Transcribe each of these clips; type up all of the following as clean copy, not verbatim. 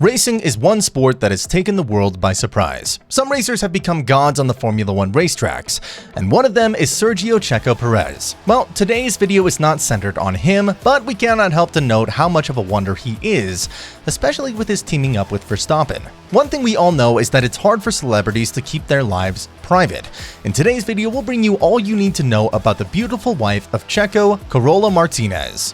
Racing is one sport that has taken the world by surprise. Some racers have become gods on the Formula One racetracks, and one of them is Sergio Checo Perez. Well, today's video is not centered on him, but we cannot help to note how much of a wonder he is, especially with his teaming up with Verstappen. One thing we all know is that it's hard for celebrities to keep their lives private. In today's video, we'll bring you all you need to know about the beautiful wife of Checo, Carola Martinez.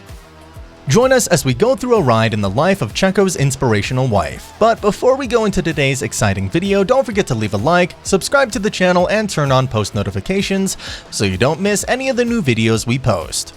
Join us as we go through a ride in the life of Checo's inspirational wife. But before we go into today's exciting video, don't forget to leave a like, subscribe to the channel, and turn on post notifications so you don't miss any of the new videos we post.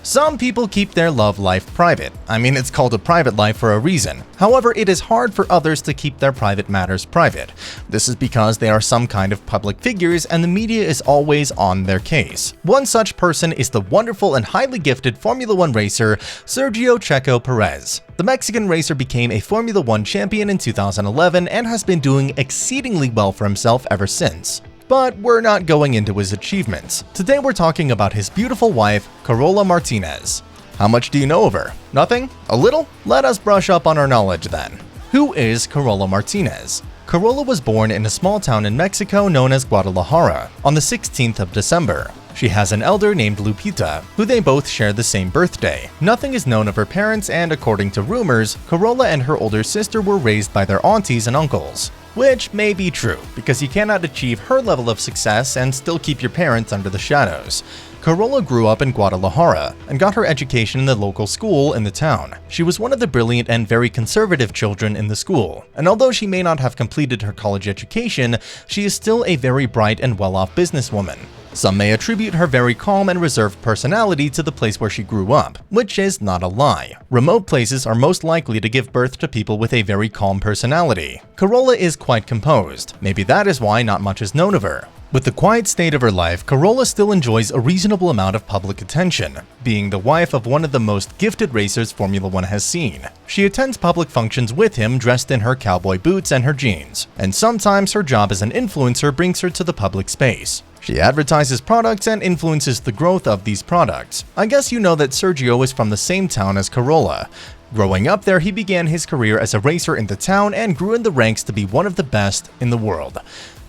Some people keep their love life private. I mean, it's called a private life for a reason. However, it is hard for others to keep their private matters private. This is because they are some kind of public figures and the media is always on their case. One such person is the wonderful and highly gifted Formula One racer, Sergio Checo Perez. The Mexican racer became a Formula One champion in 2011 and has been doing exceedingly well for himself ever since. But we're not going into his achievements. Today we're talking about his beautiful wife, Carola Martinez. How much do you know of her? Nothing? A little? Let us brush up on our knowledge then. Who is Carola Martinez? Carola was born in a small town in Mexico known as Guadalajara on the 16th of December. She has an elder named Lupita, who they both share the same birthday. Nothing is known of her parents, and according to rumors, Carola and her older sister were raised by their aunties and uncles. Which may be true, because you cannot achieve her level of success and still keep your parents under the shadows. Carola grew up in Guadalajara and got her education in the local school in the town. She was one of the brilliant and very conservative children in the school, and although she may not have completed her college education, she is still a very bright and well-off businesswoman. Some may attribute her very calm and reserved personality to the place where she grew up, which is not a lie. Remote places are most likely to give birth to people with a very calm personality. Carola is quite composed. Maybe that is why not much is known of her. With the quiet state of her life, Carola still enjoys a reasonable amount of public attention, being the wife of one of the most gifted racers Formula One has seen. She attends public functions with him dressed in her cowboy boots and her jeans, and sometimes her job as an influencer brings her to the public space. She advertises products and influences the growth of these products. I guess you know that Sergio is from the same town as Carola. Growing up there, he began his career as a racer in the town and grew in the ranks to be one of the best in the world.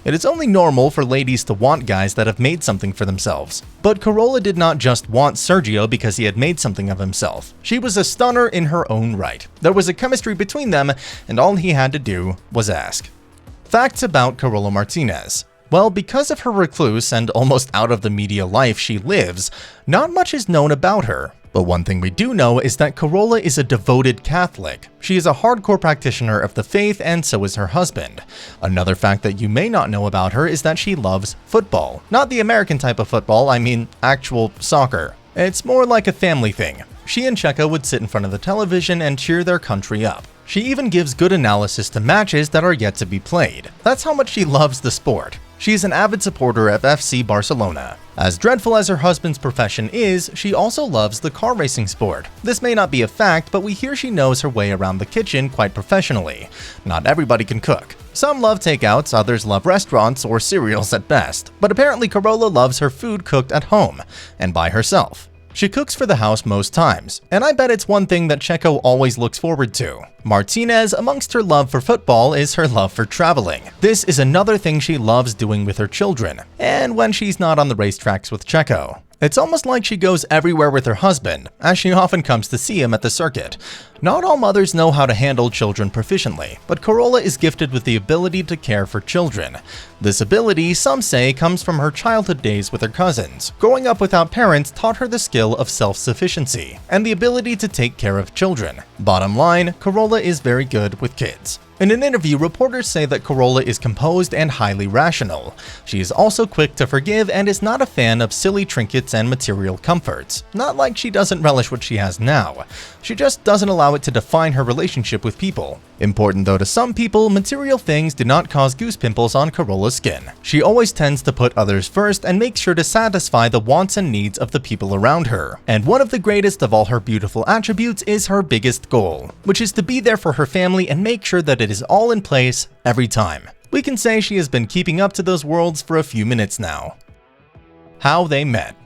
It is only normal for ladies to want guys that have made something for themselves. But Carola did not just want Sergio because he had made something of himself. She was a stunner in her own right. There was a chemistry between them, and all he had to do was ask. Facts about Carola Martinez. Well, because of her recluse and almost out of the media life she lives, not much is known about her. But one thing we do know is that Carola is a devoted Catholic. She is a hardcore practitioner of the faith, and so is her husband. Another fact that you may not know about her is that she loves football. Not the American type of football, I mean actual soccer. It's more like a family thing. She and Checo would sit in front of the television and cheer their country up. She even gives good analysis to matches that are yet to be played. That's how much she loves the sport. She is an avid supporter of FC Barcelona. As dreadful as her husband's profession is, she also loves the car racing sport. This may not be a fact, but we hear she knows her way around the kitchen quite professionally. Not everybody can cook. Some love takeouts, others love restaurants or cereals at best. But apparently Carola loves her food cooked at home and by herself. She cooks for the house most times, and I bet it's one thing that Checo always looks forward to. Martinez, amongst her love for football, is her love for traveling. This is another thing she loves doing with her children, and when she's not on the racetracks with Checo. It's almost like she goes everywhere with her husband, as she often comes to see him at the circuit. Not all mothers know how to handle children proficiently, but Carola is gifted with the ability to care for children. This ability, some say, comes from her childhood days with her cousins. Growing up without parents taught her the skill of self-sufficiency and the ability to take care of children. Bottom line, Carola is very good with kids. In an interview, reporters say that Carola is composed and highly rational. She is also quick to forgive and is not a fan of silly trinkets and material comforts. Not like she doesn't relish what she has now. She just doesn't allow it to define her relationship with people. Important though to some people, material things do not cause goose pimples on Carola's skin. She always tends to put others first and makes sure to satisfy the wants and needs of the people around her. And one of the greatest of all her beautiful attributes is her biggest goal, which is to be there for her family and make sure that it is all in place every time. We can say she has been keeping up to those worlds for a few minutes now. How they met.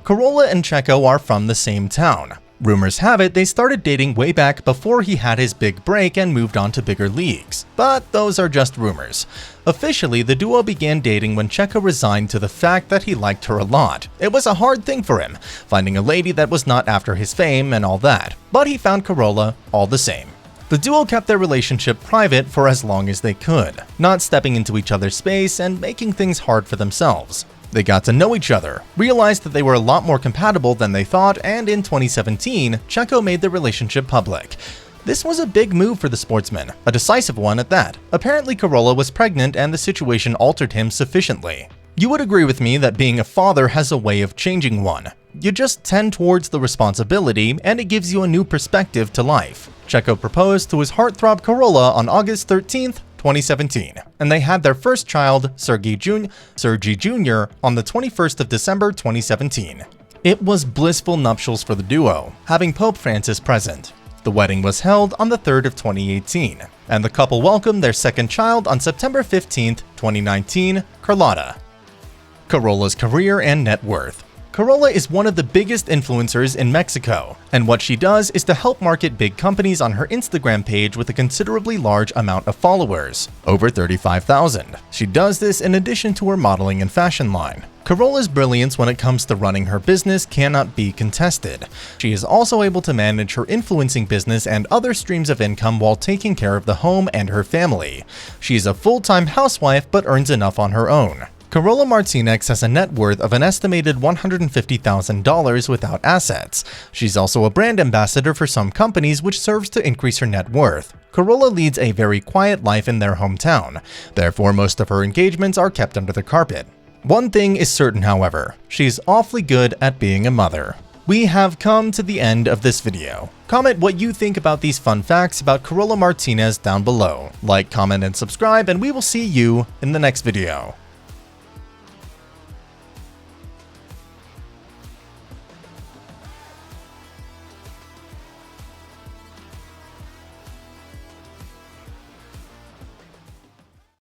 Carola and Checo are from the same town. Rumors have it they started dating way back before he had his big break and moved on to bigger leagues, but those are just rumors. Officially, the duo began dating when Checo resigned to the fact that he liked her a lot. It was a hard thing for him, finding a lady that was not after his fame and all that, but he found Carola all the same. The duo kept their relationship private for as long as they could, not stepping into each other's space and making things hard for themselves. They got to know each other, realized that they were a lot more compatible than they thought, and in 2017, Checo made the relationship public. This was a big move for the sportsman, a decisive one at that. Apparently Carola was pregnant and the situation altered him sufficiently. You would agree with me that being a father has a way of changing one. You just tend towards the responsibility and it gives you a new perspective to life. Checo proposed to his heartthrob Carola on August 13th, 2017, and they had their first child, Sergio Jr., on the 21st of December 2017. It was blissful nuptials for the duo, having Pope Francis present. The wedding was held on the 3rd of 2018, and the couple welcomed their second child on September 15th, 2019, Carlotta. Carola's career and net worth. Carola is one of the biggest influencers in Mexico, and what she does is to help market big companies on her Instagram page with a considerably large amount of followers, over 35,000. She does this in addition to her modeling and fashion line. Carola's brilliance when it comes to running her business cannot be contested. She is also able to manage her influencing business and other streams of income while taking care of the home and her family. She is a full-time housewife but earns enough on her own. Carola Martinez has a net worth of an estimated $150,000 without assets. She's also a brand ambassador for some companies, which serves to increase her net worth. Carola leads a very quiet life in their hometown, therefore most of her engagements are kept under the carpet. One thing is certain, however, she's awfully good at being a mother. We have come to the end of this video. Comment what you think about these fun facts about Carola Martinez down below. Like, comment, and subscribe, and we will see you in the next video.